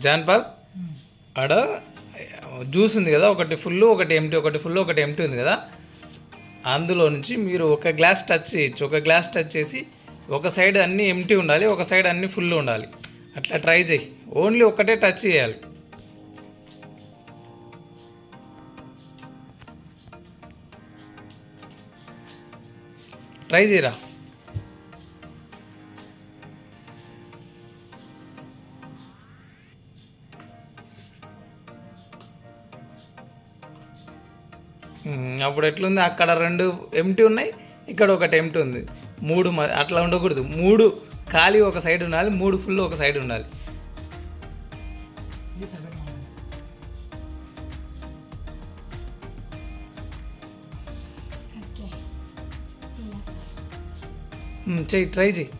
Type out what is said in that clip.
John Paul ఆడ juice ఉంది కదా, ఒకటి ఫుల్ ఒకటి ఎంటీ, ఒకటి ఫుల్ ఒకటి ఎంటీ ఉంది కదా, అందులో నుంచి మీరు ఒక గ్లాస్ టచ్ చేయొచ్చు. ఒక గ్లాస్ టచ్ చేసి ఒక సైడ్ అన్నీ ఎంటీ ఉండాలి, ఒక సైడ్ అన్నీ ఫుల్ ఉండాలి. అట్లా ట్రై చేయి. ఓన్లీ ఒకటే టచ్ చేయాలి. ట్రై చేయరా. అప్పుడు ఎట్లుంది, అక్కడ 2 ఎంటీ ఉన్నాయి, ఇక్కడ ఒకటి ఎంటీ ఉంది. 3 అట్లా ఉండకూడదు. 3 ఖాళీ ఒక సైడ్ ఉండాలి, 3 ఫుల్ ఒక సైడ్ ఉండాలి. చెయ్యి, ట్రై చెయ్యి.